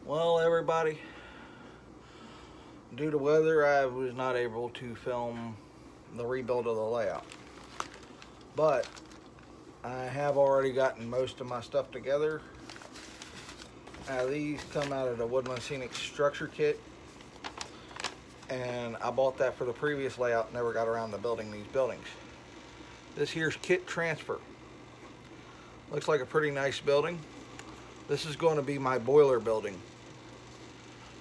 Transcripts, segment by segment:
Well, everybody, due to weather, I was not able to film the rebuild of the layout. But I have already gotten most of my stuff together. These come out of the Woodland Scenic Structure Kit, and I bought that for the previous layout. Never got around to building these buildings. This here's kit transfer. Looks like a pretty nice building. This is going to be my boiler building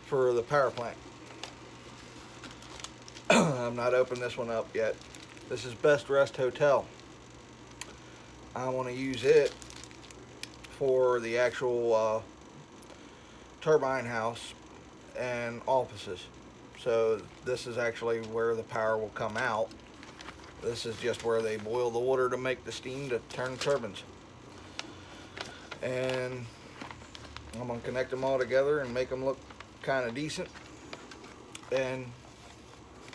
for the power plant. I've not opened this one up yet. This is Best Rest Hotel. I want to use it for the actual turbine house and offices. So this is actually where the power will come out. This is just where they boil the water to make the steam to turn turbines. And I'm going to connect them all together and make them look kind of decent. And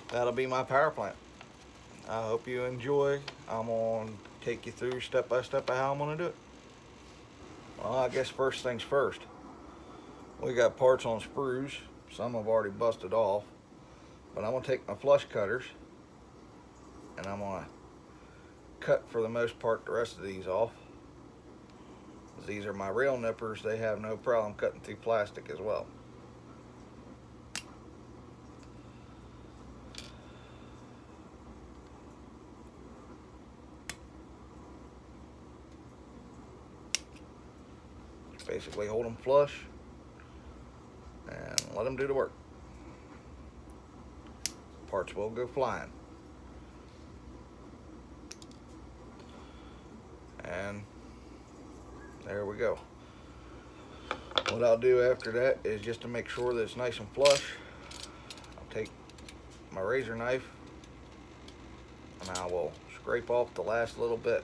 that'll be my power plant. I hope you enjoy. I'm going to take you through step by step of how I'm going to do it. Well, I guess first things first. We got parts on sprues. Some have already busted off. But I'm going to take my flush cutters and I'm going to cut, for the most part, the rest of these off. These are my rail nippers. They have no problem cutting through plastic as well. Basically hold them flush and let them do the work. Parts will go flying. And there we go. What I'll do after that is, just to make sure that it's nice and flush, I'll take my razor knife and I will scrape off the last little bit.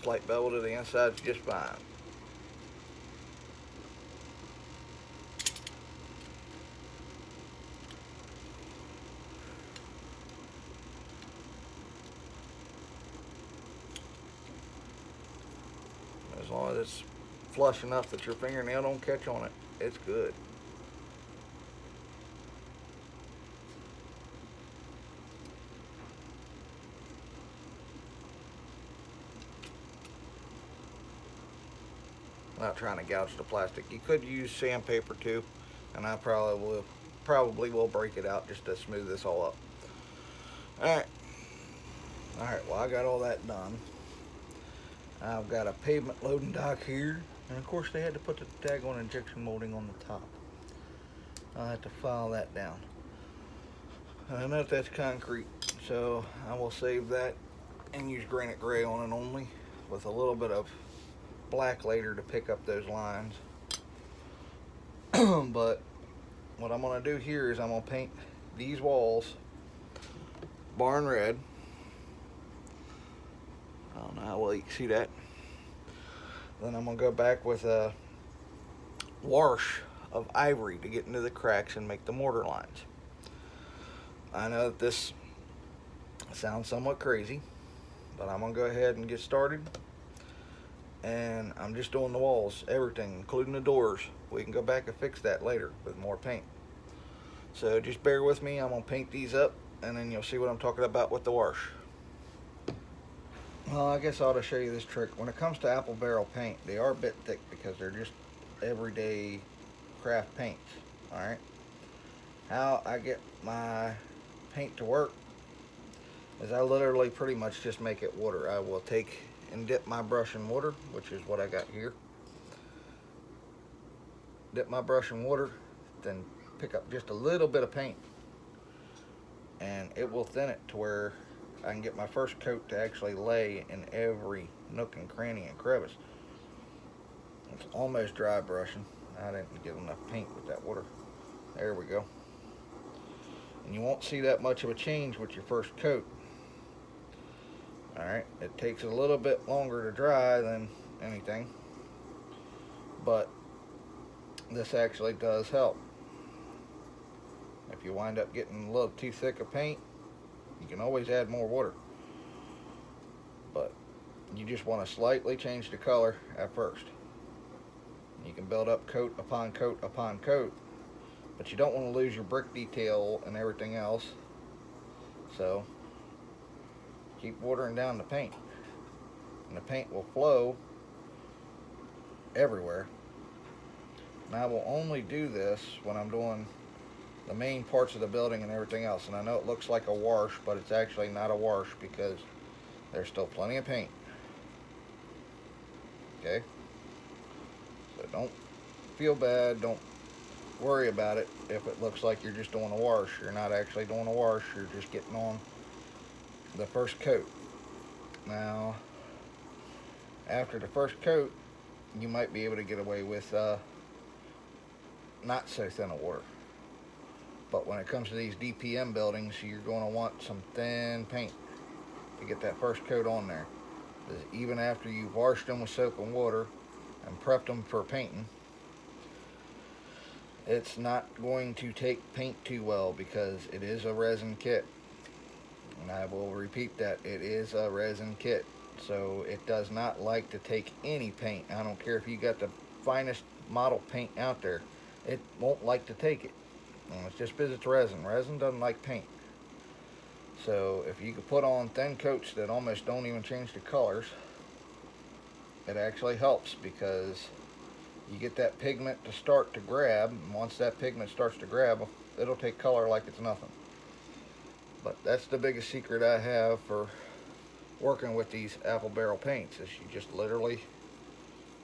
Slight bevel to the inside is just fine. As long as it's flush enough that your fingernail don't catch on it, it's good. Not trying to gouge the plastic. You could use sandpaper too, and I probably will break it out just to smooth this all up. Alright. Well, I got all that done. I've got a pavement loading dock here, and of course they had to put the daggone injection molding on the top. I'll have to file that down. I know that's concrete, so I will save that and use granite gray on it only, with a little bit of black later to pick up those lines. But what I'm going to do here is I'm going to paint these walls barn red. I don't know how well you can see that. Then I'm going to go back with a wash of ivory to get into the cracks and make the mortar lines. I know that this sounds somewhat crazy, but I'm going to go ahead and get started. And I'm just doing the walls, everything, including the doors. We can go back and fix that later with more paint. So just bear with me. I'm going to paint these up, and then you'll see what I'm talking about with the wash. Well, I guess I ought to show you this trick. When it comes to apple barrel paint, they are a bit thick because they're just everyday craft paints. Alright? How I get my paint to work is I literally pretty much just make it water. I will take and dip my brush in water, which is what I got here. Dip my brush in water, then pick up just a little bit of paint, and it will thin it to where I can get my first coat to actually lay in every nook and cranny and crevice. It's almost dry brushing. I didn't get enough paint with that water. There we go. And you won't see that much of a change with your first coat. Alright, it takes a little bit longer to dry than anything, but this actually does help. If you wind up getting a little too thick of paint, you can always add more water. But You just want to slightly change the color at first. You can build up coat upon coat upon coat, but you don't want to lose your brick detail and everything else. So keep watering down the paint, and the paint will flow everywhere. And I will only do this when I'm doing the main parts of the building and everything else. And I know it looks like a wash, but it's actually not a wash because there's still plenty of paint. Okay? So don't feel bad. Don't worry about it if it looks like you're just doing a wash. You're not actually doing a wash. You're just getting on the first coat. Now, after the first coat, you might be able to get away with not so thin a water. But when it comes to these DPM buildings, you're going to want some thin paint to get that first coat on there. Because even after you've washed them with soap and water and prepped them for painting, it's not going to take paint too well because it is a resin kit. And I will repeat that, it is a resin kit. So it does not like to take any paint. I don't care if you got the finest model paint out there, it won't like to take it. And it's just because it's resin. Resin doesn't like paint. So if you could put on thin coats that almost don't even change the colors, it actually helps because you get that pigment to start to grab, and once that pigment starts to grab, it'll take color like it's nothing. But that's the biggest secret I have for working with these apple barrel paints, is you just literally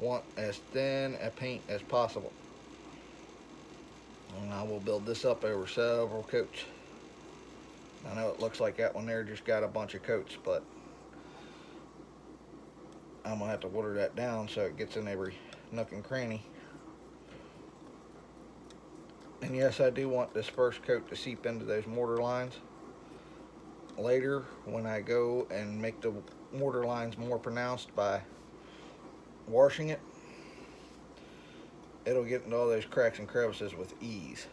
want as thin a paint as possible. And I will build this up over several coats. I know it looks like that one there just got a bunch of coats, but I'm gonna have to water that down so it gets in every nook and cranny. And yes, I do want this first coat to seep into those mortar lines. Later, when I go and make the mortar lines more pronounced by washing it, it'll get into all those cracks and crevices with ease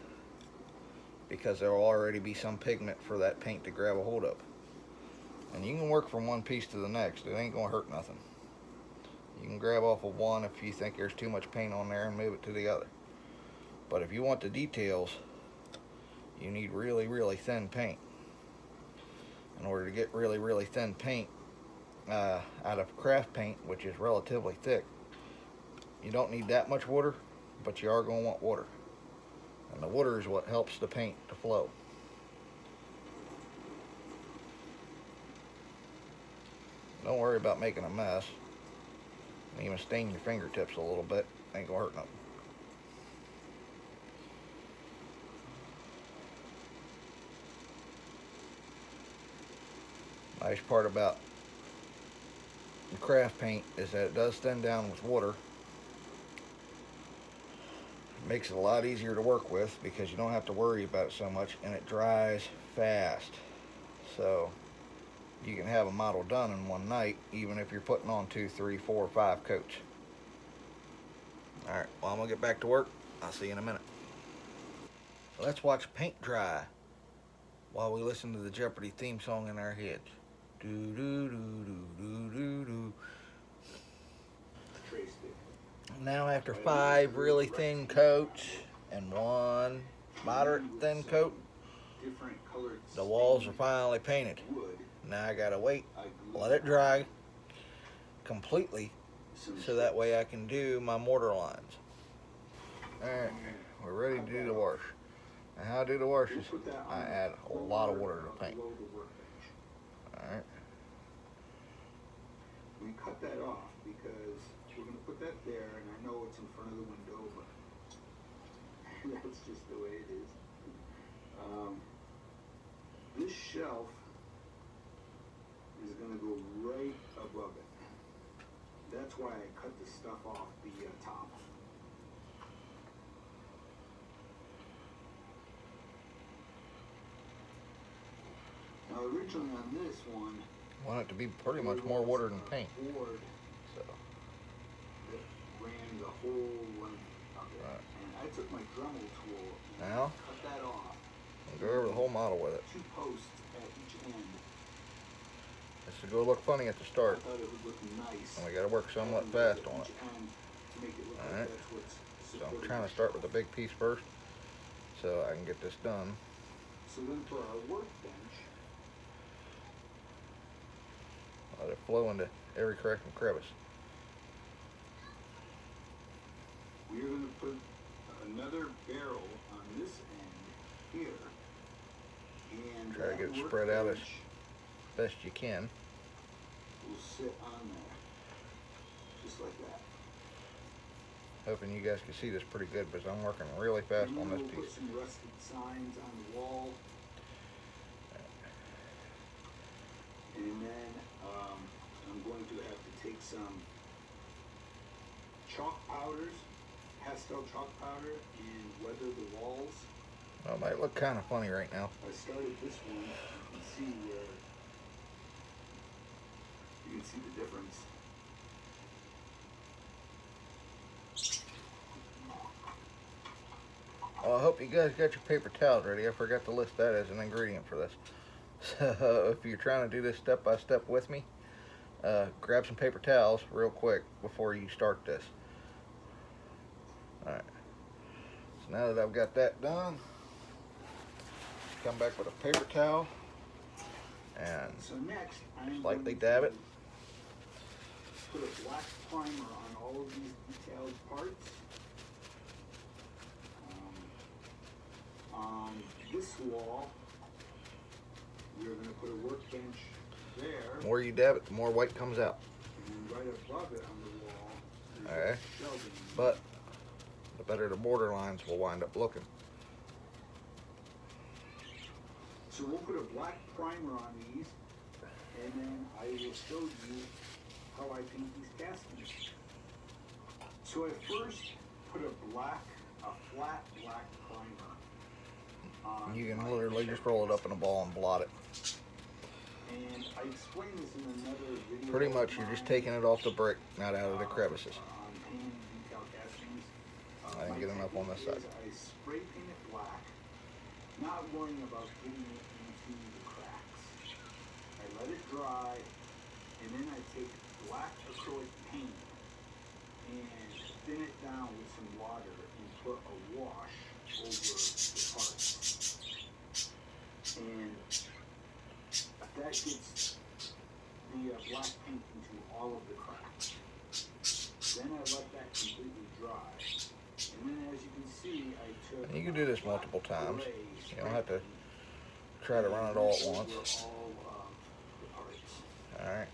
because there will already be some pigment for that paint to grab a hold of. And you can work from one piece to the next. It ain't gonna hurt nothing. You can grab off of one if you think there's too much paint on there and move it to the other. But if you want the details, you need really, really thin paint. In order to get really, really thin paint out of craft paint, which is relatively thick, you don't need that much water, but you are going to want water. And the water is what helps the paint to flow. Don't worry about making a mess. And even stain your fingertips a little bit. Ain't gonna hurt nothing. Nice part about the craft paint is that it does thin down with water. It makes it a lot easier to work with because you don't have to worry about it so much, and it dries fast. So you can have a model done in one night, even if you're putting on 2, 3, 4, 5 coats. Alright, well, I'm gonna get back to work. I'll see you in a minute. Let's watch paint dry while we listen to the Jeopardy theme song in our heads. Do do do do do do do. Now after 5 really thin coats and 1 moderate thin coat, the walls are finally painted. Now I gotta wait, let it dry completely, so that way I can do my mortar lines. Alright, we're ready to do the wash. And how I do the wash is I add a lot of water to the paint. Alright. We cut that off because we're going to put that there, and I know it's in front of the window, but that's just the way it is. This shelf is going to go right above it. That's why I cut the stuff off the top. Now originally on this one, I want it to be pretty much more water than paint. Board So that ran the whole length of it. Right. And I took my Dremel tool and now cut that off. I'll go over the whole model with it. 2 posts at each end. This will go look funny at the I start. thought it would look nice. And we gotta work somewhat having fast it at on it. each end to make it look like Alright. that's what's So I'm supporting trying the to start with shelf. the big piece first, so I can get this done. So then for our workbench, Let it flow into every crack and crevice. we're going to put another barrel on this end here. And Try to that get it spread out as workbench best you can. will sit on there. Just like that. Hoping you guys can see this pretty good, because I'm working really fast And on then this we'll put piece. some rusted signs on the wall. And then I'm going to have to take some chalk powders, pastel chalk powder, and weather the walls. Well, it might look kind of funny right now. I started this one. You can see where you can see the difference. Well, I hope you guys got your paper towels ready. I forgot to list that as an ingredient for this. So if you're trying to do this step by step with me, grab some paper towels real quick before you start this. Alright. So now that I've got that done, come back with a paper towel and So next, I'm lightly going dab to it. put a black primer on all of these detailed parts. On this wall, we're going to put a workbench there, The more you dab it, the more white comes out. and then right above it on the wall, there's Alright. shelving. But the better the border lines will wind up looking. So we'll put a black primer on these, and then I will show you how I paint these castings. So I first put a flat black primer on You can my literally just roll it up in a ball and blot it. And I explained this in another video. Pretty much you're just taking it off the brick, not out of the crevices. On painting detail castings. I didn't get enough on this technique side. is I spray paint it black, not worrying about getting it into the cracks. I let it dry, and then I take black acrylic paint and thin it down with some water and put a wash over the parts. And that gets the black paint into all of the cracks. Then I let that completely dry. And then as you can see, I took... And you can do this multiple times. gray You don't have to spray try to run it all at paint once. over all of the parts. Alright.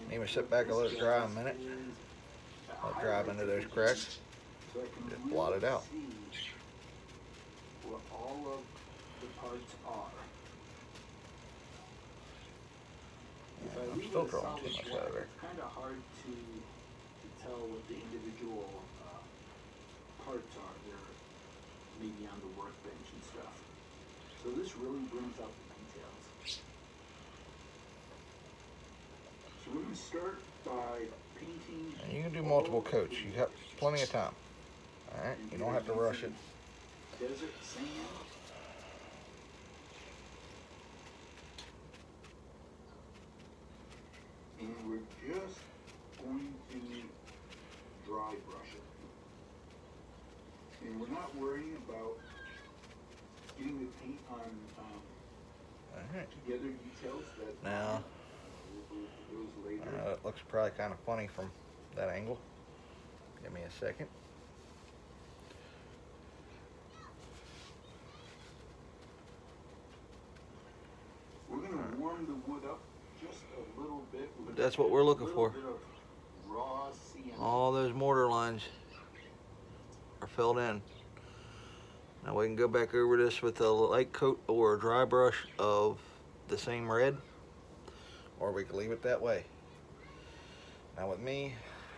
And Even sit back and let it dry a minute. is Let it dry up into those cracks. so I can Just blot it out. see what all of the parts are. If I I'm leave still it a drawing solid too much black, out of there. it's kind of hard to tell what the individual parts are that are maybe on the workbench and stuff. So this really brings out the details. So we're going to start by painting. And you can do multiple coats. You have plenty of time. Alright? You don't have to rush it. Desert sand. And we're just going to dry brush it. And we're not worrying about getting the paint on Alright. the other details that Now, we'll go to those later. it looks probably kind of funny from that angle. Give me a second. We're going to warm the wood up just a little bit. With That's what we're looking a little for. bit of raw sand. All those mortar lines are filled in. Now we can go back over this with a light coat or a dry brush of the same red, or we can leave it that way. Now with me,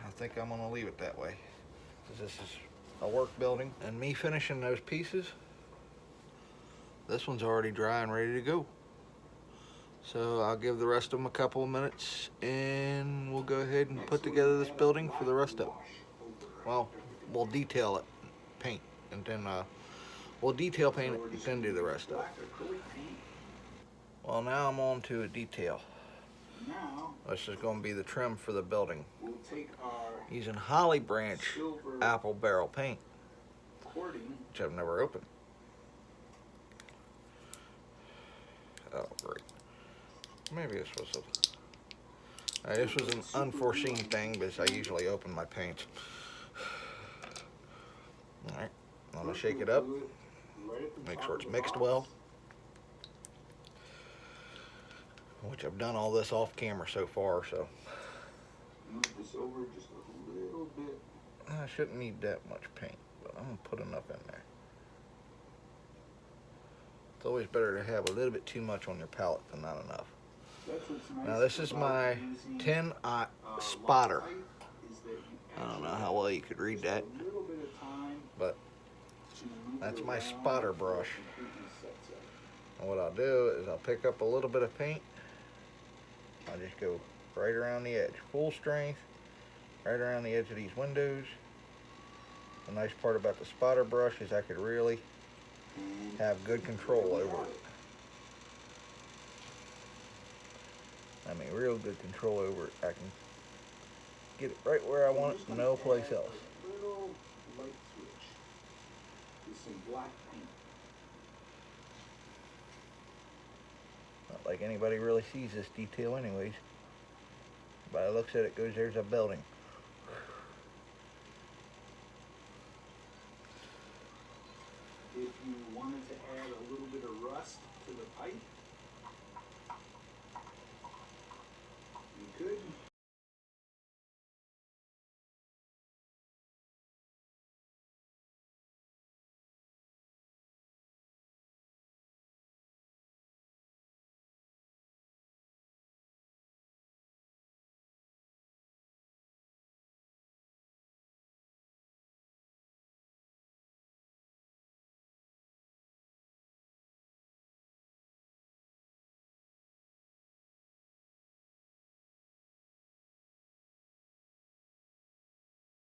I think I'm gonna leave it that way, because this is a work building. And me finishing those pieces, this one's already dry and ready to go. So I'll give the rest of them a couple of minutes and we'll go ahead and put together this building for the rest of it. Well, we'll detail it, paint, and then we'll detail paint it and then do the rest of it. Well, now I'm on to a detail. Now, This is going to be the trim for the building. we'll take our Using Holly Branch silver apple barrel paint, cording. which I've never opened. Oh, great. Maybe this was this was an unforeseen thing, because I usually open my paints. Alright, I'm going to shake it up, make sure it's mixed well. Which I've done all this off camera so far, so Move this over just a little bit. I shouldn't need that much paint, but I'm going to put enough in there. It's always better to have a little bit too much on your palette than not enough. That's what's nice Now this is about my using, 10-aught spotter. Loctite is that you I don't know actually how well you could read just that, a little bit of time but to move that's it my around spotter before it brush. completely sets up. And what I'll do is I'll pick up a little bit of paint. I'll just go right around the edge, full strength, right around the edge of these windows. The nice part about the spotter brush is I could really And have good control there we over have it. I mean, real good control over it. I can get it right where I So I'm want just it, gonna no place add else. a little light switch with some black paint. Not like anybody really sees this detail anyways. By the looks at it, goes there's a building. If you wanted to add a little bit of rust to the pipe,